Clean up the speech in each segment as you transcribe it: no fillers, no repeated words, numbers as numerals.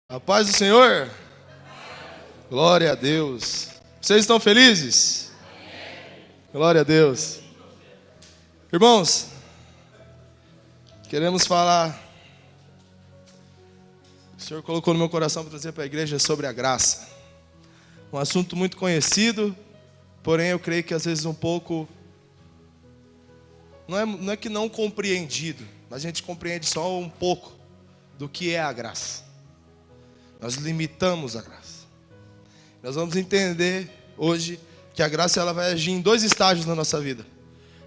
A paz do Senhor? Glória a Deus. Vocês estão felizes? Glória a Deus. Irmãos, queremos falar. O Senhor colocou no meu coração para trazer para a igreja sobre a graça. Um assunto muito conhecido, porém eu creio que às vezes um pouco... Não é que não compreendido, mas a gente compreende só um pouco do que é a graça. Nós limitamos a graça. Nós vamos entender hoje que a graça ela vai agir em dois estágios na nossa vida.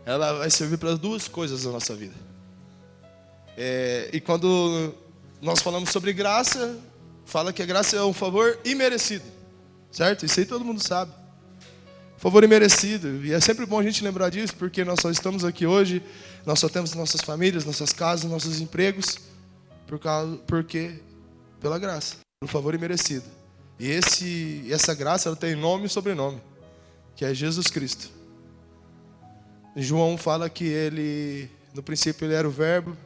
Ela vai servir para duas coisas na nossa vida. E quando nós falamos sobre graça, fala que a graça é um favor imerecido. Certo? Isso aí todo mundo sabe. Favor imerecido. E é sempre bom a gente lembrar disso, porque nós só estamos aqui hoje, nós só temos nossas famílias, nossas casas, nossos empregos, porque pela graça. Pelo favor imerecido. E essa graça ela tem nome e sobrenome, que é Jesus Cristo. João fala que ele, no princípio ele era o Verbo,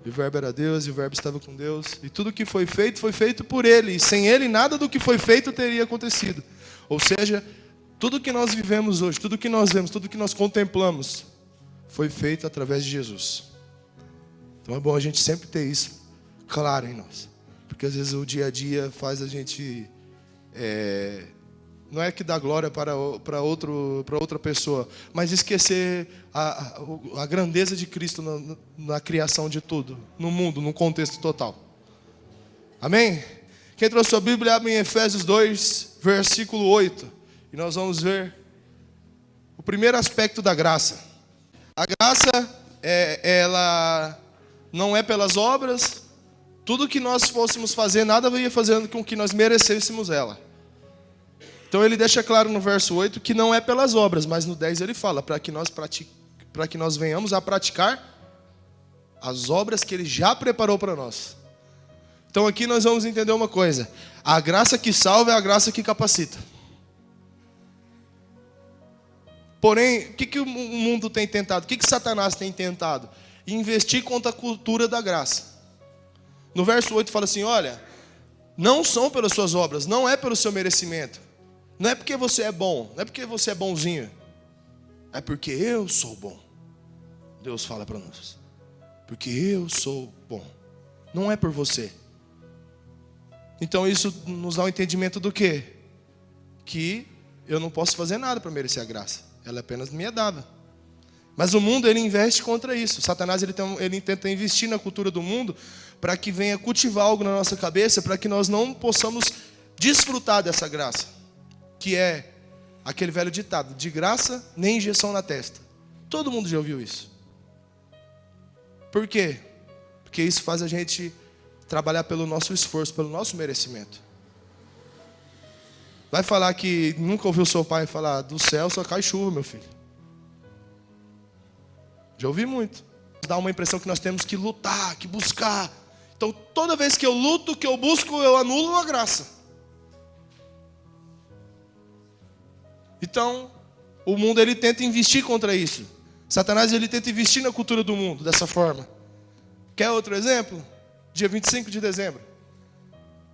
e o Verbo era Deus, e o Verbo estava com Deus. E tudo que foi feito por ele. E sem ele nada do que foi feito teria acontecido. Ou seja, tudo que nós vivemos hoje, tudo que nós vemos, tudo que nós contemplamos, foi feito através de Jesus. Então é bom a gente sempre ter isso claro em nós. Porque às vezes o dia a dia faz a gente... não é que dá glória para outra pessoa, mas esquecer a grandeza de Cristo na criação de tudo, no mundo, no contexto total. Amém? Quem trouxe sua Bíblia, abre em Efésios 2, versículo 8. E nós vamos ver o primeiro aspecto da graça. A graça, ela não é pelas obras. Tudo que nós fôssemos fazer, nada ia fazendo com que nós merecêssemos ela. Então ele deixa claro no verso 8 que não é pelas obras, mas no 10 ele fala para que nós venhamos a praticar as obras que ele já preparou para nós. Então aqui nós vamos entender uma coisa: a graça que salva é a graça que capacita. Porém, o que o mundo tem tentado? O que Satanás tem tentado? Investir contra a cultura da graça. No verso 8 fala assim: olha, não são pelas suas obras, não é pelo seu merecimento. Não é porque você é bom, não é porque você é bonzinho. É porque eu sou bom. Deus fala para nós. Porque eu sou bom. Não é por você. Então isso nos dá um entendimento do quê? Que eu não posso fazer nada para merecer a graça. Ela apenas me é dada. Mas o mundo ele investe contra isso. Satanás ele tenta investir na cultura do mundo para que venha cultivar algo na nossa cabeça, para que nós não possamos desfrutar dessa graça. Que é aquele velho ditado: de graça, nem injeção na testa. Todo mundo já ouviu isso. Por quê? Porque isso faz a gente trabalhar pelo nosso esforço, pelo nosso merecimento. Vai falar que nunca ouviu seu pai falar: do céu só cai chuva, meu filho. Já ouvi muito. Dá uma impressão que nós temos que lutar, que buscar. Então toda vez que eu luto, que eu busco, eu anulo a graça. Então, o mundo ele tenta investir contra isso. Satanás ele tenta investir na cultura do mundo dessa forma. Quer outro exemplo? Dia 25 de dezembro.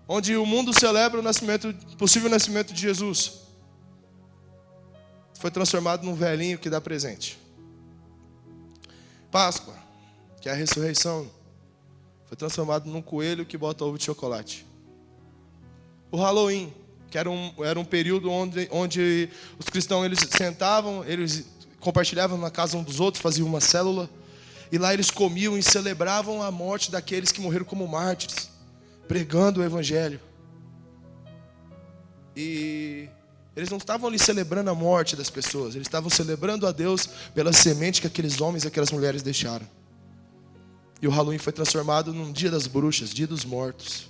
Onde o mundo celebra o possível nascimento de Jesus. Foi transformado num velhinho que dá presente. Páscoa, que é a ressurreição, foi transformado num coelho que bota ovo de chocolate. O Halloween, que era um período onde os cristãos eles sentavam, eles compartilhavam na casa um dos outros, faziam uma célula, e lá eles comiam e celebravam a morte daqueles que morreram como mártires, pregando o evangelho. E eles não estavam ali celebrando a morte das pessoas, eles estavam celebrando a Deus pela semente que aqueles homens e aquelas mulheres deixaram. E o Halloween foi transformado num dia das bruxas, dia dos mortos.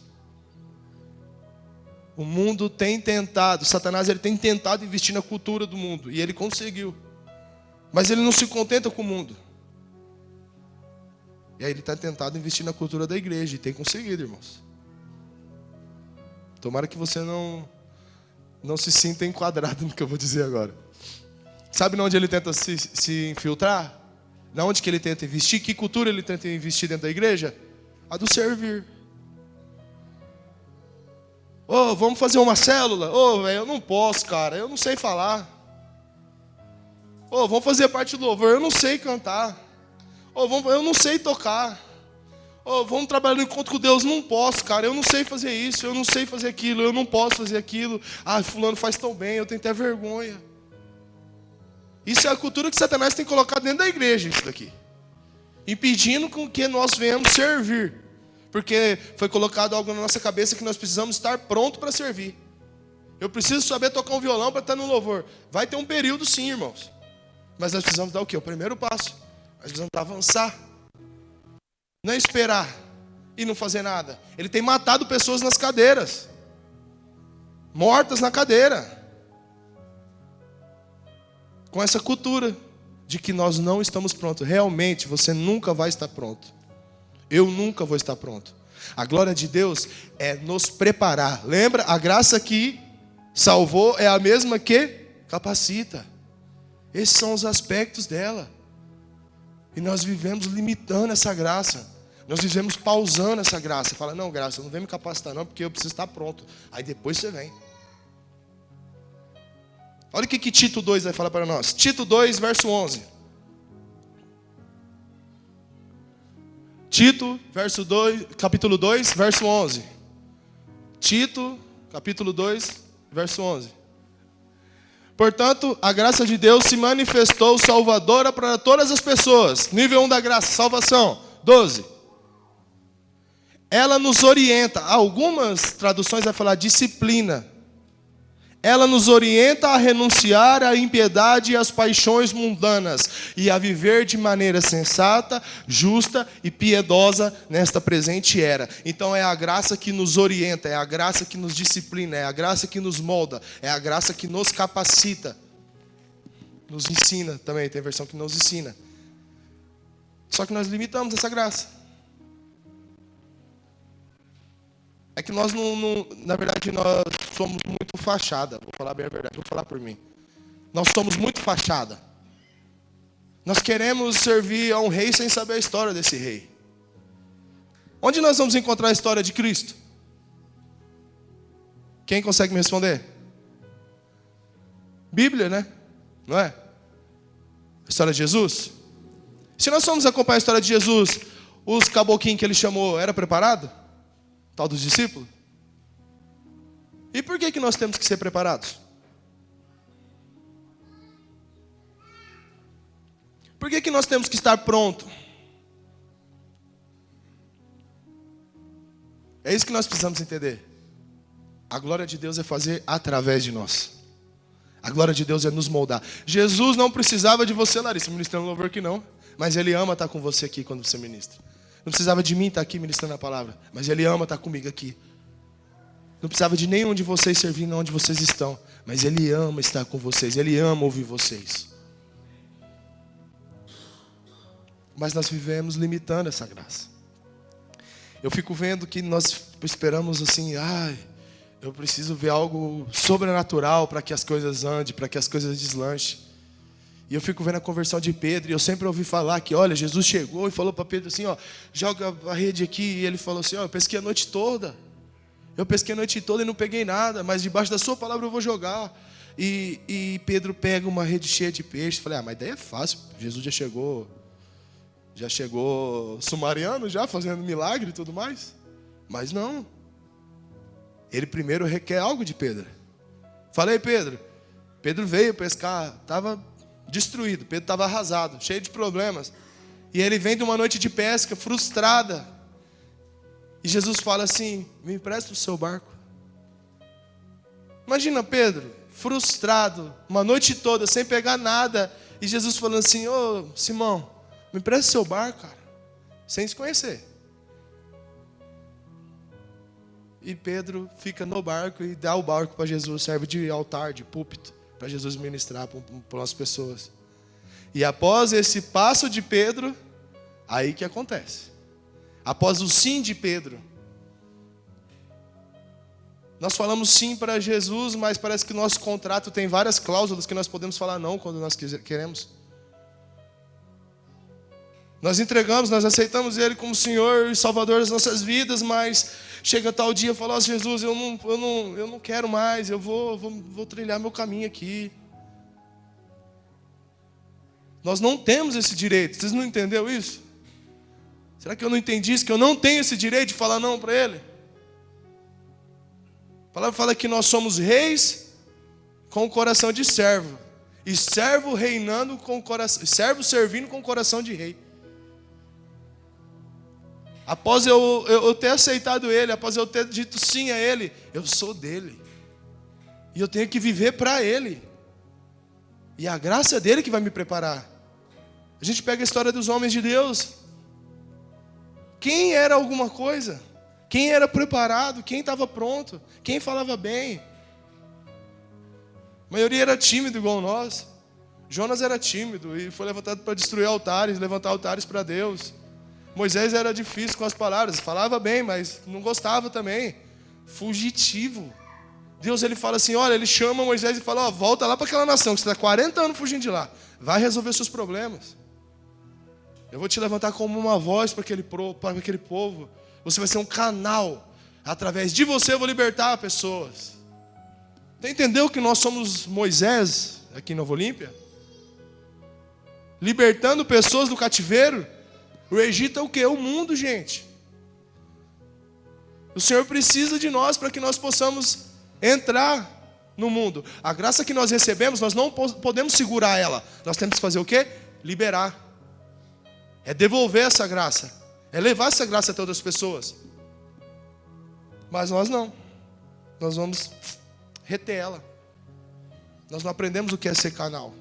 O mundo tem tentado, Satanás ele tem tentado investir na cultura do mundo, e ele conseguiu. Mas ele não se contenta com o mundo. E aí ele está tentado investir na cultura da igreja, e tem conseguido, irmãos. Tomara que você não se sinta enquadrado no que eu vou dizer agora. Sabe onde ele tenta se infiltrar? Na onde que ele tenta investir? Que cultura ele tenta investir dentro da igreja? A do servir. Ô, vamos fazer uma célula? Ô, velho, eu não posso, cara, eu não sei falar. Ô, vamos fazer parte do louvor, eu não sei cantar. Ô, eu não sei tocar. Ô, vamos trabalhar no encontro com Deus, não posso, cara, eu não sei fazer isso, eu não sei fazer aquilo, eu não posso fazer aquilo. Ah, fulano faz tão bem, eu tenho até vergonha. Isso é a cultura que Satanás tem colocado dentro da igreja, isso daqui. Impedindo com que nós venhamos servir. Porque foi colocado algo na nossa cabeça que nós precisamos estar pronto para servir. Eu preciso saber tocar um violão para estar no louvor. Vai ter um período sim, irmãos. Mas nós precisamos dar o quê? O primeiro passo. Nós precisamos avançar. Não é esperar e não fazer nada. Ele tem matado pessoas nas cadeiras. Mortas na cadeira. Com essa cultura de que nós não estamos prontos. Realmente, você nunca vai estar pronto. Eu nunca vou estar pronto. A glória de Deus é nos preparar. Lembra? A graça que salvou é a mesma que capacita. Esses são os aspectos dela. E nós vivemos limitando essa graça. Nós vivemos pausando essa graça. Fala, não, graça, não vem me capacitar não, porque eu preciso estar pronto. Aí depois você vem. Olha o que Tito 2 vai falar para nós. Tito 2, verso 11. Tito, capítulo 2, verso 11. Tito, capítulo 2, verso 11. Portanto, a graça de Deus se manifestou salvadora para todas as pessoas. Nível 1 da graça, salvação. 12. Ela nos orienta. Algumas traduções vai falar disciplina. Ela nos orienta a renunciar à impiedade e às paixões mundanas e a viver de maneira sensata, justa e piedosa nesta presente era. Então é a graça que nos orienta, é a graça que nos disciplina, é a graça que nos molda, é a graça que nos capacita. Nos ensina também, tem versão que nos ensina. Só que nós limitamos essa graça. É que nós na verdade, nós somos muito fachada. Vou falar bem a verdade, vou falar por mim. Nós somos muito fachada. Nós queremos servir a um rei sem saber a história desse rei. Onde nós vamos encontrar a história de Cristo? Quem consegue me responder? Bíblia, né? Não é? A história de Jesus? Se nós formos acompanhar a história de Jesus, os caboquinhos que ele chamou, era preparado? Tal dos discípulos? E por que nós temos que ser preparados? Por que nós temos que estar pronto? É isso que nós precisamos entender. A glória de Deus é fazer através de nós. A glória de Deus é nos moldar. Jesus não precisava de você, Larissa, ministrando louvor que não. Mas Ele ama estar com você aqui quando você ministra. Não precisava de mim estar aqui ministrando a palavra. Mas Ele ama estar comigo aqui. Não precisava de nenhum de vocês servindo onde vocês estão. Mas Ele ama estar com vocês. Ele ama ouvir vocês. Mas nós vivemos limitando essa graça. Eu fico vendo que nós esperamos assim, eu preciso ver algo sobrenatural para que as coisas andem, para que as coisas deslanchem. E eu fico vendo a conversão de Pedro, e eu sempre ouvi falar que, olha, Jesus chegou e falou para Pedro assim, joga a rede aqui, e ele falou assim, eu pesquei a noite toda. Eu pesquei a noite toda e não peguei nada, mas debaixo da sua palavra eu vou jogar. E Pedro pega uma rede cheia de peixe. Falei, mas daí é fácil, Jesus já chegou sumariano, já fazendo milagre e tudo mais. Mas não. Ele primeiro requer algo de Pedro. Falei, Pedro. Pedro veio pescar, estava destruído. Pedro estava arrasado, cheio de problemas. E ele vem de uma noite de pesca, frustrada. E Jesus fala assim, me empresta o seu barco. Imagina Pedro, frustrado, uma noite toda, sem pegar nada. E Jesus falando assim, Simão, me empresta o seu barco, cara. Sem se conhecer. E Pedro fica no barco e dá o barco para Jesus, serve de altar, de púlpito, para Jesus ministrar para as pessoas. E após esse passo de Pedro, aí que acontece. Após o sim de Pedro, nós falamos sim para Jesus, mas parece que o nosso contrato tem várias cláusulas que nós podemos falar não quando nós queremos. Nós entregamos, nós aceitamos Ele como Senhor e Salvador das nossas vidas, mas Chega tal dia e fala, ó, Jesus, eu não quero mais, eu vou trilhar meu caminho aqui. Nós não temos esse direito. Vocês não entenderam isso? Será que eu não entendi isso? Que eu não tenho esse direito de falar não para Ele? A palavra fala que nós somos reis com o coração de servo. E servo reinando com o coração, servo servindo com o coração de rei. Após eu ter aceitado Ele, após eu ter dito sim a Ele, eu sou dele. E eu tenho que viver para Ele. E a graça é dele que vai me preparar. A gente pega a história dos homens de Deus. Quem era alguma coisa? Quem era preparado? Quem estava pronto? Quem falava bem? A maioria era tímido igual nós. Jonas era tímido e foi levantado para destruir altares, levantar altares para Deus. Moisés era difícil com as palavras, falava bem, mas não gostava também. Fugitivo. Deus, ele fala assim, olha, ele chama Moisés e fala, ó, volta lá para aquela nação, que você está 40 anos fugindo de lá. Vai resolver seus problemas. Eu vou te levantar como uma voz para aquele povo. Você vai ser um canal. Através de você eu vou libertar pessoas. Você entendeu que nós somos Moisés aqui em Nova Olímpia? Libertando pessoas do cativeiro. O Egito é o quê? O mundo, gente. O Senhor precisa de nós para que nós possamos entrar no mundo. A graça que nós recebemos, nós não podemos segurar ela. Nós temos que fazer o quê? Liberar. É devolver essa graça. É levar essa graça até outras pessoas. Mas nós não. Nós vamos reter ela. Nós não aprendemos o que é ser canal.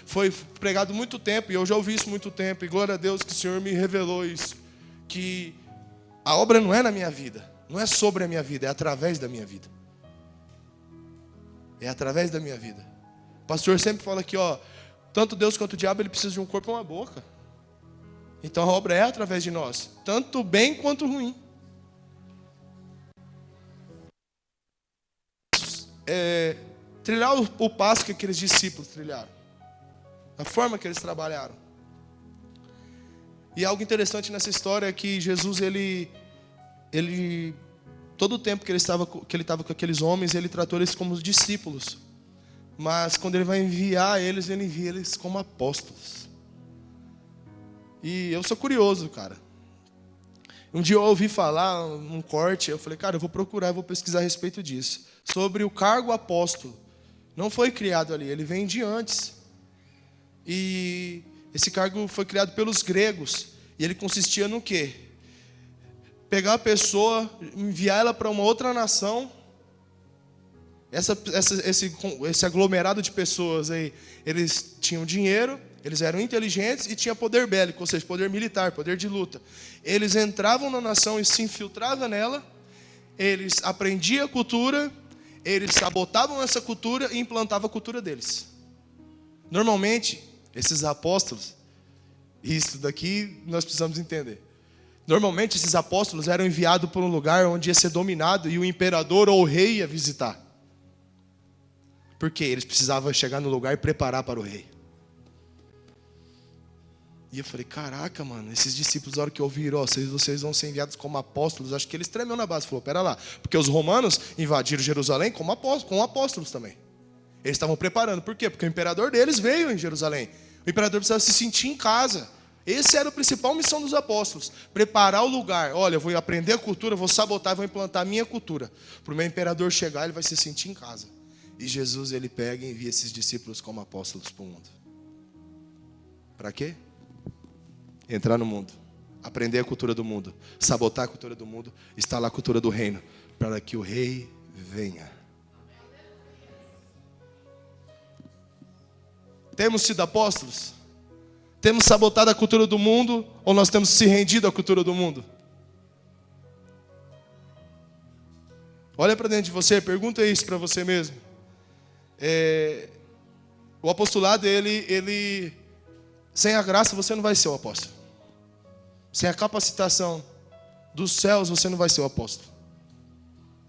Foi pregado muito tempo, e eu já ouvi isso muito tempo, e glória a Deus que o Senhor me revelou isso, que a obra não é na minha vida, não é sobre a minha vida, é através da minha vida. É através da minha vida. O pastor sempre fala aqui, ó, tanto Deus quanto o diabo, ele precisa de um corpo e uma boca. Então a obra é através de nós, tanto bem quanto ruim. Trilhar o passo que aqueles discípulos trilharam, a forma que eles trabalharam. E algo interessante nessa história é que Jesus, ele todo o tempo que ele estava com aqueles homens, ele tratou eles como discípulos. Mas quando ele vai enviar eles, ele envia eles como apóstolos. E eu sou curioso, cara. Um dia eu ouvi falar, um corte, eu falei, cara, eu vou procurar, eu vou pesquisar a respeito disso. Sobre o cargo apóstolo. Não foi criado ali, ele vem de antes. E esse cargo foi criado pelos gregos. E ele consistia no quê? Pegar a pessoa, enviar ela para uma outra nação. Esse aglomerado de pessoas aí, eles tinham dinheiro, eles eram inteligentes e tinham poder bélico, ou seja, poder militar, poder de luta. Eles entravam na nação e se infiltravam nela, eles aprendiam a cultura, eles sabotavam essa cultura e implantavam a cultura deles. Normalmente, esses apóstolos, isso daqui nós precisamos entender. Normalmente, esses apóstolos eram enviados para um lugar onde ia ser dominado e o imperador ou o rei ia visitar. Porque eles precisavam chegar no lugar e preparar para o rei. E eu falei, caraca, mano, esses discípulos, na hora que ouviram, vocês vão ser enviados como apóstolos, acho que eles tremeu na base. Falou, pera lá, porque os romanos invadiram Jerusalém com apóstolos também. Eles estavam preparando, por quê? Porque o imperador deles veio em Jerusalém. O imperador precisava se sentir em casa. Essa era a principal missão dos apóstolos, preparar o lugar. Olha, eu vou aprender a cultura, vou sabotar, vou implantar a minha cultura. Para o meu imperador chegar, ele vai se sentir em casa. E Jesus, ele pega e envia esses discípulos como apóstolos para o mundo. Para quê? Entrar no mundo, aprender a cultura do mundo, sabotar a cultura do mundo, instalar a cultura do reino, para que o rei venha. Temos sido apóstolos? Temos sabotado a cultura do mundo ou nós temos se rendido à cultura do mundo? Olha para dentro de você, pergunta isso para você mesmo. O apostolado, ele sem a graça você não vai ser o apóstolo. Sem a capacitação dos céus você não vai ser o apóstolo.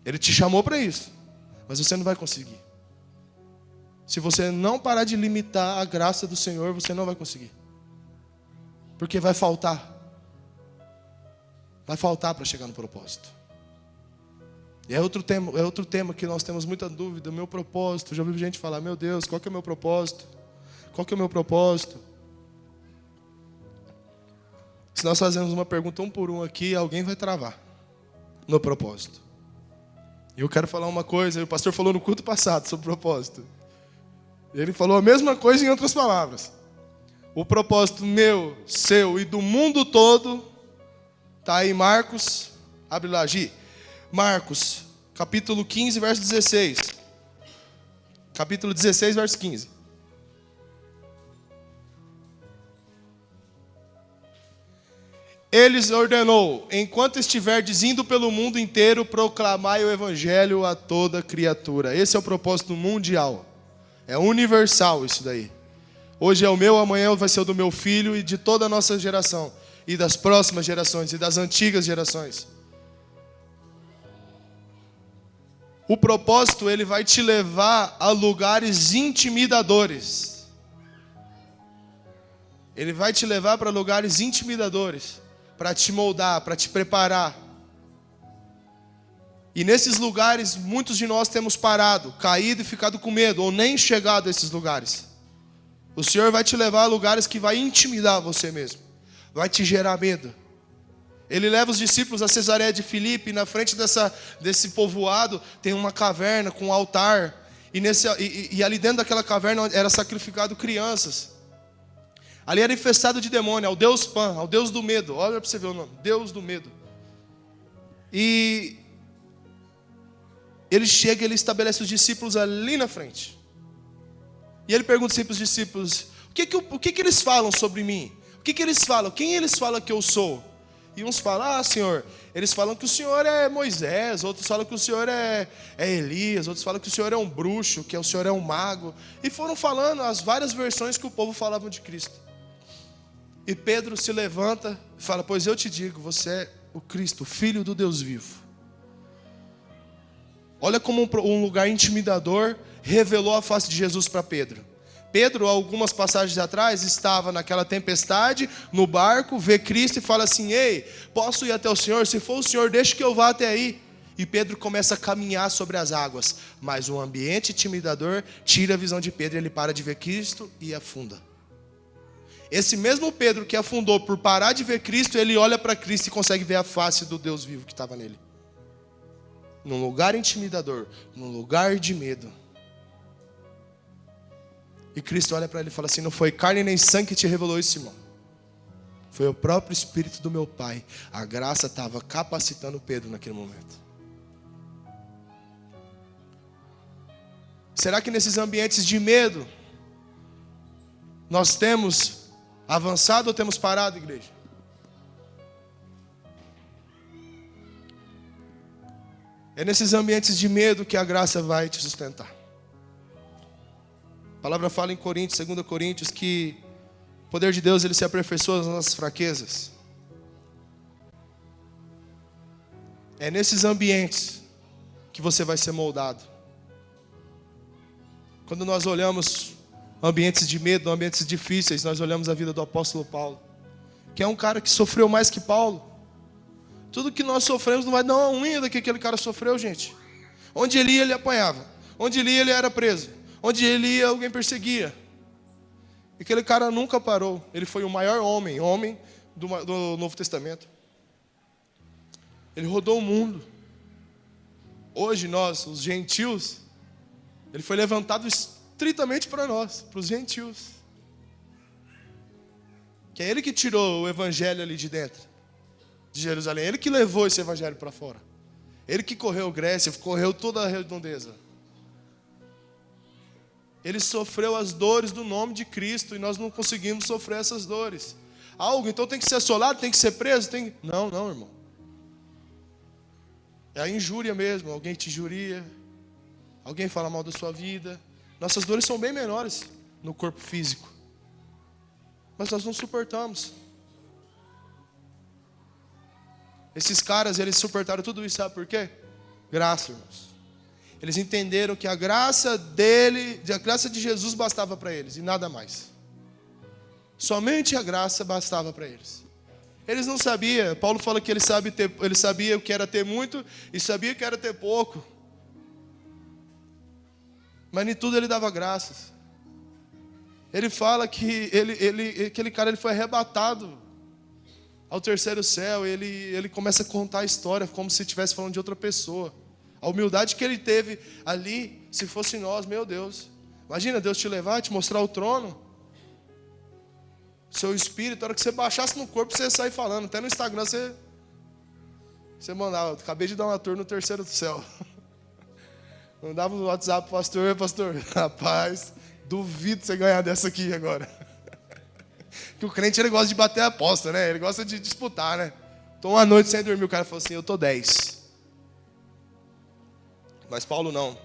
Ele te chamou para isso, mas você não vai conseguir. Se você não parar de limitar a graça do Senhor, você não vai conseguir. Porque vai faltar. vai faltar para chegar no propósito. E é outro tema que nós temos muita dúvida, o meu propósito. Já ouvi gente falar, meu Deus, qual que é o meu propósito? Qual que é o meu propósito? Se nós fazermos uma pergunta um por um aqui, alguém vai travar no propósito. E eu quero falar uma coisa, o pastor falou no culto passado sobre propósito. Ele falou a mesma coisa em outras palavras. O propósito meu, seu e do mundo todo está em Marcos, abre lá, Gi. Marcos, capítulo 15, verso 16. Capítulo 16, verso 15. Ele ordenou, enquanto estiverdes indo pelo mundo inteiro, proclamai o evangelho a toda criatura. Esse é o propósito mundial. É universal isso daí. Hoje é o meu, amanhã vai ser o do meu filho e de toda a nossa geração. E das próximas gerações e das antigas gerações. O propósito, ele vai te levar a lugares intimidadores. Ele vai te levar para lugares intimidadores. Para te moldar, para te preparar. E nesses lugares, muitos de nós temos parado, caído e ficado com medo, ou nem chegado a esses lugares. O Senhor vai te levar a lugares que vai intimidar você mesmo. Vai te gerar medo. Ele leva os discípulos a Cesareia de Filipe, e na frente desse povoado tem uma caverna com um altar. E ali dentro daquela caverna era sacrificado crianças. Ali era infestado de demônio, ao Deus Pan, ao Deus do medo. Olha para você ver o nome, Deus do medo. E ele chega e ele estabelece os discípulos ali na frente. E ele pergunta sempre aos discípulos, o que eles falam sobre mim? O que eles falam? Quem eles falam que eu sou? E uns falam, Senhor, eles falam que o Senhor é Moisés, outros falam que o Senhor é Elias, outros falam que o Senhor é um bruxo, que o Senhor é um mago. E foram falando as várias versões que o povo falava de Cristo. E Pedro se levanta e fala, pois eu te digo, você é o Cristo, o Filho do Deus vivo. Olha como um lugar intimidador revelou a face de Jesus para Pedro. Pedro, algumas passagens atrás, estava naquela tempestade, no barco, vê Cristo e fala assim, ei, posso ir até o Senhor? Se for o Senhor, deixa que eu vá até aí. E Pedro começa a caminhar sobre as águas. Mas o ambiente intimidador tira a visão de Pedro, ele para de ver Cristo e afunda. Esse mesmo Pedro que afundou por parar de ver Cristo, ele olha para Cristo e consegue ver a face do Deus vivo que estava nele. Num lugar intimidador, num lugar de medo. E Cristo olha para ele e fala assim, não foi carne nem sangue que te revelou isso, irmão. Foi o próprio Espírito do meu Pai. A graça estava capacitando Pedro naquele momento. Será que nesses ambientes de medo, nós temos avançado ou temos parado, igreja? É nesses ambientes de medo que a graça vai te sustentar. A palavra fala em Coríntios, 2 Coríntios, que o poder de Deus ele se aperfeiçoa nas nossas fraquezas. É nesses ambientes que você vai ser moldado. Quando nós olhamos ambientes de medo, ambientes difíceis, nós olhamos a vida do apóstolo Paulo, que é um cara que sofreu mais que Paulo. Tudo que nós sofremos não vai dar uma unha do que aquele cara sofreu, gente. Onde ele ia, ele apanhava. Onde ele ia, ele era preso. Onde ele ia, alguém perseguia. E aquele cara nunca parou. Ele foi o maior homem do Novo Testamento. Ele rodou o mundo. Hoje nós, os gentios, ele foi levantado estritamente para nós, para os gentios. Que é ele que tirou o evangelho ali de dentro, de Jerusalém. Ele que levou esse evangelho para fora. Ele que correu Grécia, correu toda a redondeza. Ele sofreu as dores do nome de Cristo e nós não conseguimos sofrer essas dores. Algo, então tem que ser assolado, tem que ser preso? Não, irmão. É a injúria mesmo, alguém te injuria, alguém fala mal da sua vida. Nossas dores são bem menores no corpo físico. Mas nós não suportamos. Esses caras, eles suportaram tudo isso, sabe por quê? Graça, irmãos. Eles entenderam que a graça de Jesus bastava para eles e nada mais. Somente a graça bastava para eles. Eles não sabiam. Paulo fala que ele sabia o que era ter muito e sabia o que era ter pouco. Mas em tudo ele dava graças. Ele fala que aquele cara ele foi arrebatado ao terceiro céu. Ele começa a contar a história como se estivesse falando de outra pessoa. A humildade que ele teve ali, se fosse nós, meu Deus. Imagina Deus te levar, te mostrar o trono. Seu espírito, a hora que você baixasse no corpo, você ia sair falando. Até no Instagram você mandava, acabei de dar uma tour no terceiro céu. Mandava no WhatsApp, pastor, rapaz, duvido você ganhar dessa aqui agora. Que o crente ele gosta de bater a aposta, né? Ele gosta de disputar, né? Tô uma noite sem dormir, o cara falou assim, eu tô 10. Mas Paulo não.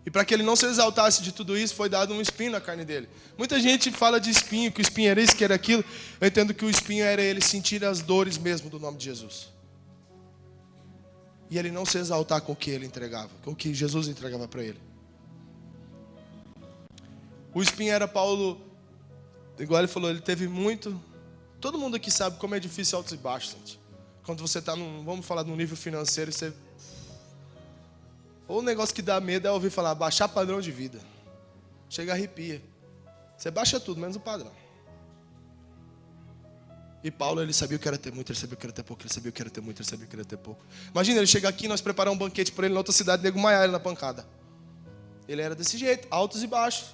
E para que ele não se exaltasse de tudo isso, foi dado um espinho na carne dele. Muita gente fala de espinho, que o espinho era isso, que era aquilo. Eu entendo que o espinho era ele sentir as dores mesmo do nome de Jesus. E ele não se exaltar com o que ele entregava, com o que Jesus entregava para ele. O espinho era Paulo, igual ele falou, ele teve muito. Todo mundo aqui sabe como é difícil altos e baixos, gente. Quando você está vamos falar num nível financeiro, você... Ou o negócio que dá medo é ouvir falar, baixar padrão de vida. Chega a arrepia. Você baixa tudo, menos o padrão. E Paulo, ele sabia o que era ter muito, ele sabia o que era ter pouco, ele sabia o que era ter muito, ele sabia o que era ter pouco. Imagina, ele chegar aqui e nós preparar um banquete para ele na outra cidade, nego maiar ele na pancada. Ele era desse jeito, altos e baixos.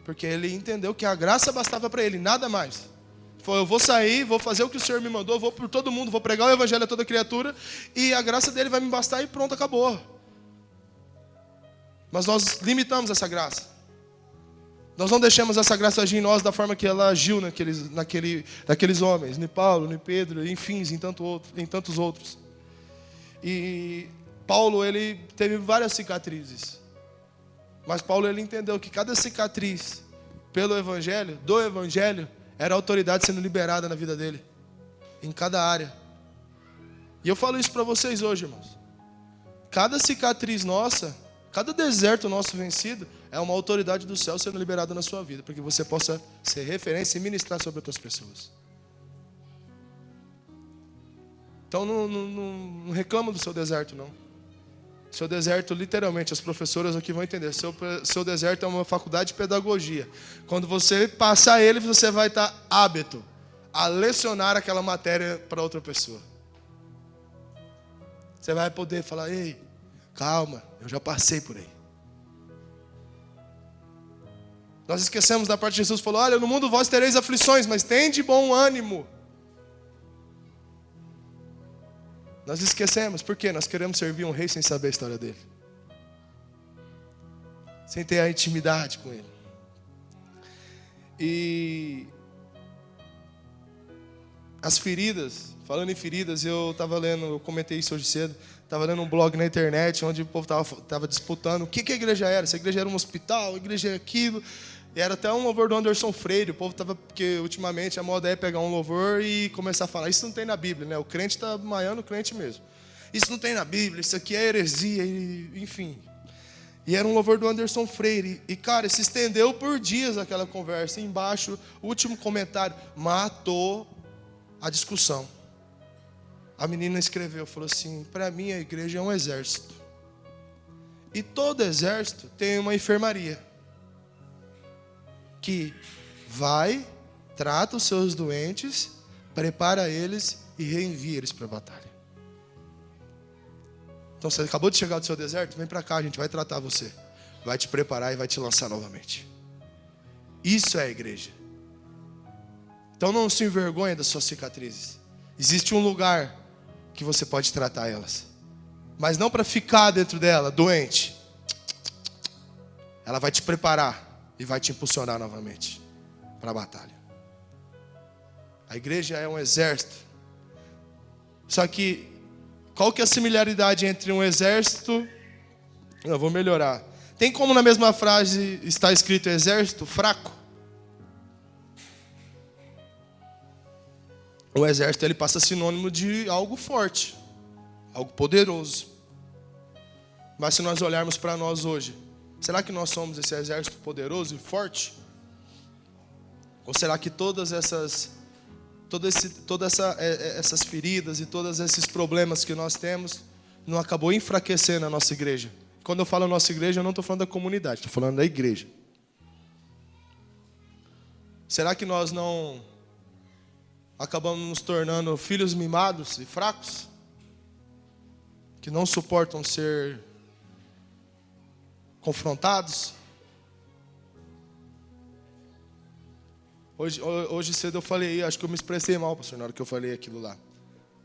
Porque ele entendeu que a graça bastava para ele, nada mais. Ele falou, eu vou sair, vou fazer o que o Senhor me mandou, vou por todo mundo, vou pregar o evangelho a toda criatura, e a graça dele vai me bastar e pronto, acabou. Mas nós limitamos essa graça. Nós não deixamos essa graça agir em nós da forma que ela agiu naqueles homens, em Paulo, em Pedro, enfim, em tantos outros. E Paulo, ele teve várias cicatrizes. Mas Paulo, ele entendeu que cada cicatriz do evangelho, era a autoridade sendo liberada na vida dele. Em cada área. E eu falo isso para vocês hoje, irmãos. Cada cicatriz nossa, cada deserto nosso vencido, é uma autoridade do céu sendo liberada na sua vida, para que você possa ser referência e ministrar sobre outras pessoas. Então não reclama do seu deserto, não. Seu deserto, literalmente, as professoras aqui vão entender. Seu deserto é uma faculdade de pedagogia. Quando você passar ele, você vai estar hábito a lecionar aquela matéria para outra pessoa. Você vai poder falar, ei, calma, eu já passei por aí. Nós esquecemos da parte de Jesus, falou, olha, no mundo vós tereis aflições, mas tende bom ânimo. Nós esquecemos, por quê? Nós queremos servir um rei sem saber a história dele. Sem ter a intimidade com ele. E as feridas, falando em feridas, eu comentei isso hoje cedo, estava lendo um blog na internet, onde o povo estava disputando o que a igreja era. Se a igreja era um hospital, a igreja era aquilo. E era até um louvor do Anderson Freire. O povo estava, porque ultimamente a moda é pegar um louvor e começar a falar, isso não tem na Bíblia, né? O crente está maiando o crente mesmo. Isso não tem na Bíblia, isso aqui é heresia, enfim. E era um louvor do Anderson Freire. E, cara, se estendeu por dias aquela conversa. E embaixo, o último comentário, matou a discussão. A menina escreveu, falou assim, para mim a igreja é um exército. E todo exército tem uma enfermaria. Que vai, trata os seus doentes, prepara eles e reenvia eles para a batalha. Então você acabou de chegar do seu deserto, vem para cá, a gente vai tratar você. Vai te preparar e vai te lançar novamente. Isso é a igreja. Então não se envergonhe das suas cicatrizes. Existe um lugar que você pode tratar elas. Mas não para ficar dentro dela, doente. Ela vai te preparar e vai te impulsionar novamente para a batalha. A igreja é um exército. Só que, qual que é a similaridade entre um exército... Eu vou melhorar. Tem como na mesma frase está escrito exército fraco? O exército ele passa sinônimo de algo forte, algo poderoso. Mas se nós olharmos para nós hoje, será que nós somos esse exército poderoso e forte? Ou será que essas feridas e todos esses problemas que nós temos não acabou enfraquecendo a nossa igreja? Quando eu falo nossa igreja, eu não estou falando da comunidade, estou falando da igreja. Será que nós não acabamos nos tornando filhos mimados e fracos? Que não suportam ser confrontados? Hoje cedo eu falei, acho que eu me expressei mal, pastor, na hora que eu falei aquilo lá.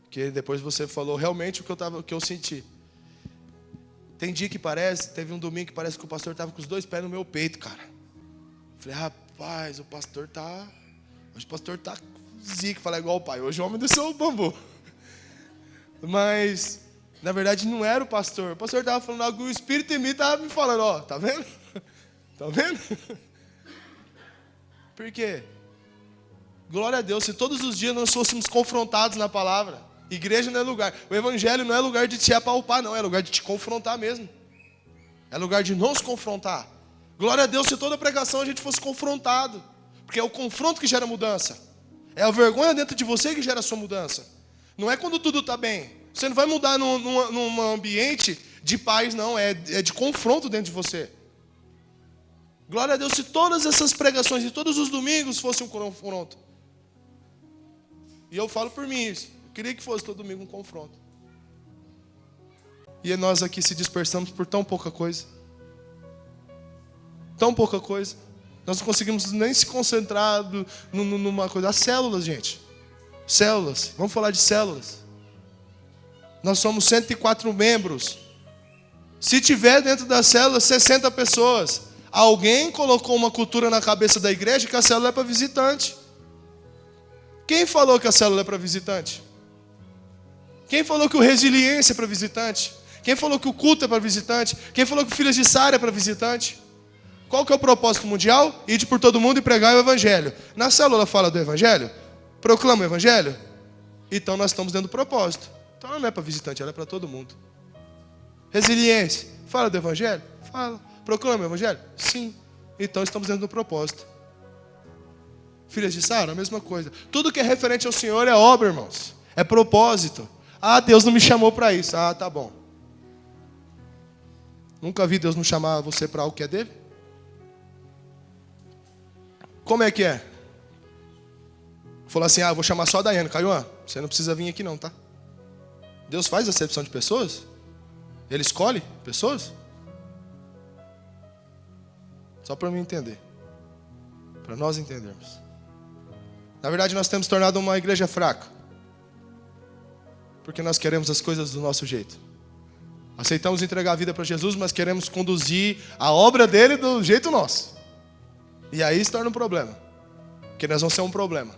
Porque depois você falou realmente o que eu senti. Tem dia que teve um domingo que parece que o pastor estava com os 2 pés no meu peito, cara. Falei, rapaz, hoje o pastor tá zica, falar igual o pai. Hoje o homem desceu o bambu. Mas, na verdade, não era o pastor. O pastor estava falando algo, o Espírito em mim estava me falando, ó, tá vendo? Tá vendo? Por quê? Glória a Deus, se todos os dias nós fôssemos confrontados na palavra. Igreja não é lugar, o evangelho não é lugar de te apalpar, não, é lugar de te confrontar mesmo. É lugar de nos confrontar. Glória a Deus, se toda pregação a gente fosse confrontado. Porque é o confronto que gera mudança. É a vergonha dentro de você que gera a sua mudança. Não é quando tudo está bem. Você não vai mudar num ambiente de paz, não, é de confronto dentro de você. Glória a Deus, se todas essas pregações e todos os domingos fossem um confronto. E eu falo por mim isso. Eu queria que fosse todo domingo um confronto. E nós aqui se dispersamos por tão pouca coisa. Tão pouca coisa. Nós não conseguimos nem se concentrar numa coisa. As células, gente. Células. Vamos falar de células. Nós somos 104 membros. Se tiver dentro das células 60 pessoas, alguém colocou uma cultura na cabeça da igreja que a célula é para visitante. Quem falou que a célula é para visitante? Quem falou que o resiliência é para visitante? Quem falou que o culto é para visitante? Quem falou que o Filhos de Sara é para visitante? Qual que é o propósito mundial? Ide por todo mundo e pregar o evangelho. Na célula fala do evangelho? Proclama o evangelho? Então nós estamos dentro do propósito. Então ela não é para visitante, ela é para todo mundo. Resiliência, fala do evangelho? Fala. Proclama o evangelho? Sim. Então estamos dentro do propósito. Filhas de Sara, a mesma coisa. Tudo que é referente ao Senhor é obra, irmãos. É propósito. Deus não me chamou para isso. Tá bom. Nunca vi Deus não chamar você para algo que é dele? Como é que é? Falou assim, vou chamar só a Daiane. Caiuã, você não precisa vir aqui não, tá? Deus faz acepção de pessoas? Ele escolhe pessoas? Só para mim entender. Para nós entendermos. Na verdade, nós temos tornado uma igreja fraca. Porque nós queremos as coisas do nosso jeito. Aceitamos entregar a vida para Jesus, mas queremos conduzir a obra dele do jeito nosso. E aí se torna um problema. Porque nós vamos ser um problema.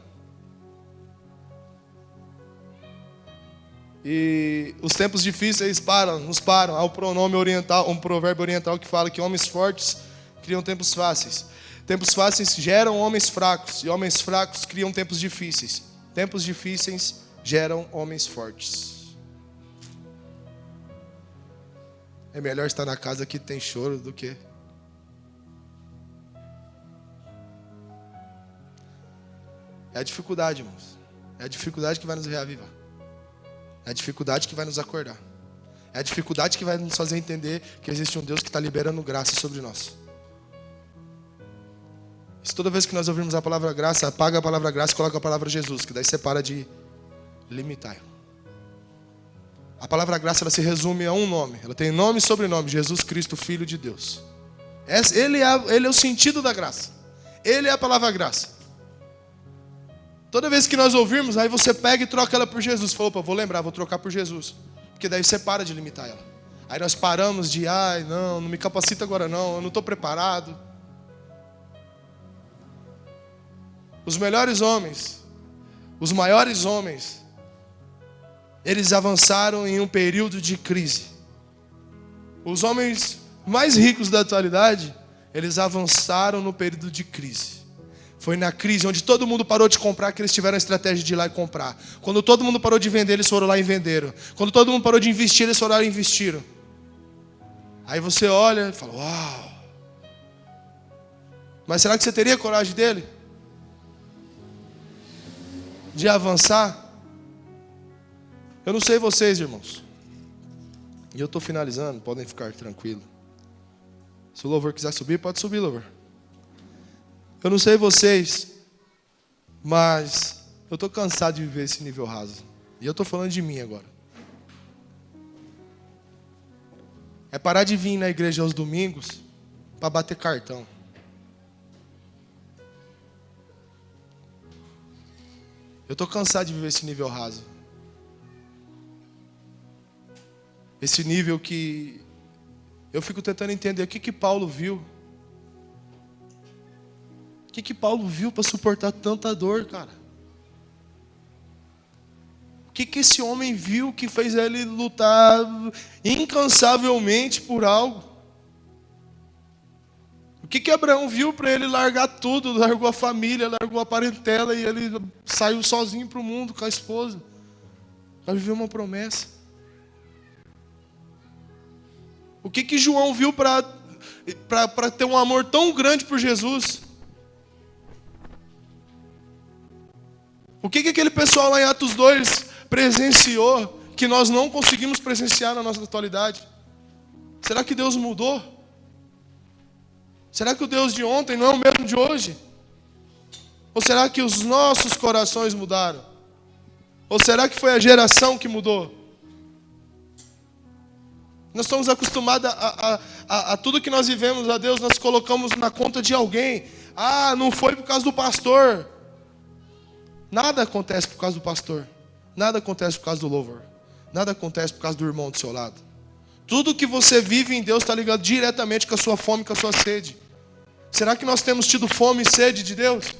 E os tempos difíceis nos param. Há um pronome oriental, um provérbio oriental que fala que homens fortes criam tempos fáceis. Tempos fáceis geram homens fracos. E homens fracos criam tempos difíceis. Tempos difíceis geram homens fortes. É melhor estar na casa que tem choro do que... É a dificuldade, irmãos. É a dificuldade que vai nos reavivar. É a dificuldade que vai nos acordar. É a dificuldade que vai nos fazer entender que existe um Deus que está liberando graça sobre nós. Se toda vez que nós ouvirmos a palavra graça, apaga a palavra graça e coloca a palavra Jesus, que daí você para de limitar. A palavra graça, ela se resume a um nome. Ela tem nome e sobrenome, Jesus Cristo, Filho de Deus. Ele é o sentido da graça. Ele é a palavra graça. Toda vez que nós ouvirmos, aí você pega e troca ela por Jesus. Falou, vou lembrar, vou trocar por Jesus. Porque daí você para de limitar ela. Aí nós paramos de, não me capacita agora não, eu não estou preparado. Os melhores homens, os maiores homens, eles avançaram em um período de crise. Os homens mais ricos da atualidade, eles avançaram no período de crise. Foi na crise onde todo mundo parou de comprar que eles tiveram a estratégia de ir lá e comprar. Quando todo mundo parou de vender, eles foram lá e venderam. Quando todo mundo parou de investir, eles foram lá e investiram. Aí você olha e fala, uau. Mas será que você teria coragem dele? de avançar. Eu não sei vocês, irmãos. E eu estou finalizando, podem ficar tranquilos. Se o louvor quiser subir, pode subir, louvor. Eu não sei vocês, mas eu estou cansado de viver esse nível raso. E eu estou falando de mim agora. É parar de vir na igreja aos domingos para bater cartão. Eu estou cansado de viver esse nível raso. Esse nível que eu fico tentando entender o que Paulo viu. O que Paulo viu para suportar tanta dor, cara? O que esse homem viu que fez ele lutar incansavelmente por algo? O que Abraão viu para ele largar tudo? Largou a família, largou a parentela e ele saiu sozinho para o mundo com a esposa para viver uma promessa. O que João viu para ter um amor tão grande por Jesus? O que aquele pessoal lá em Atos 2 presenciou que nós não conseguimos presenciar na nossa atualidade? Será que Deus mudou? Será que o Deus de ontem não é o mesmo de hoje? Ou será que os nossos corações mudaram? Ou será que foi a geração que mudou? Nós estamos acostumados a tudo que nós vivemos, a Deus, nós colocamos na conta de alguém. Ah, não foi por causa do pastor. Nada acontece por causa do pastor. Nada acontece por causa do louvor. Nada acontece por causa do irmão do seu lado. Tudo que você vive em Deus está ligado diretamente com a sua fome, com a sua sede. Será que nós temos tido fome e sede de Deus?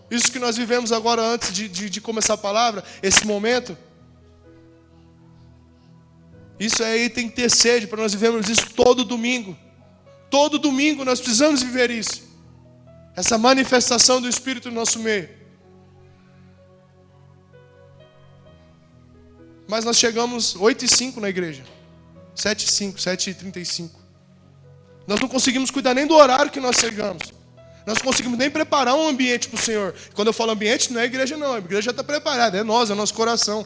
Isso que nós vivemos agora antes de começar a palavra, esse momento. Isso aí tem que ter sede para nós vivermos isso todo domingo. Todo domingo nós precisamos viver isso. Essa manifestação do Espírito no nosso meio. Mas nós chegamos 8h05 na igreja. 7h05, 7h35. Nós não conseguimos cuidar nem do horário que nós chegamos. Nós não conseguimos nem preparar um ambiente para o Senhor. Quando eu falo ambiente, não é a igreja não. A igreja já está preparada. É nós, é o nosso coração.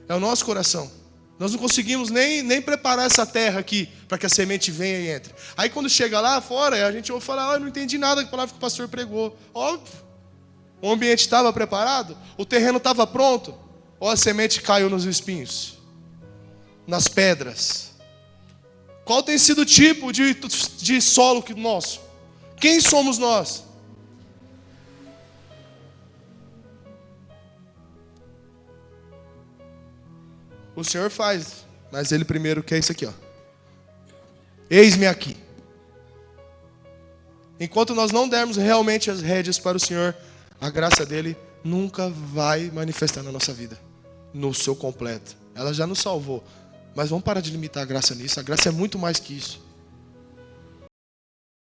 É o nosso coração. Nós não conseguimos nem preparar essa terra aqui para que a semente venha e entre. Aí quando chega lá fora, a gente ouve falar, eu não entendi nada da palavra que o pastor pregou. Óbvio. O ambiente estava preparado? O terreno estava pronto? Ou a semente caiu nos espinhos? Nas pedras? Qual tem sido o tipo de solo nosso? Quem somos nós? O Senhor faz, mas Ele primeiro quer isso aqui, ó. Eis-me aqui. Enquanto nós não dermos realmente as rédeas para o Senhor, a graça dele nunca vai manifestar na nossa vida, no seu completo. Ela já nos salvou, mas vamos parar de limitar a graça nisso. A graça é muito mais que isso.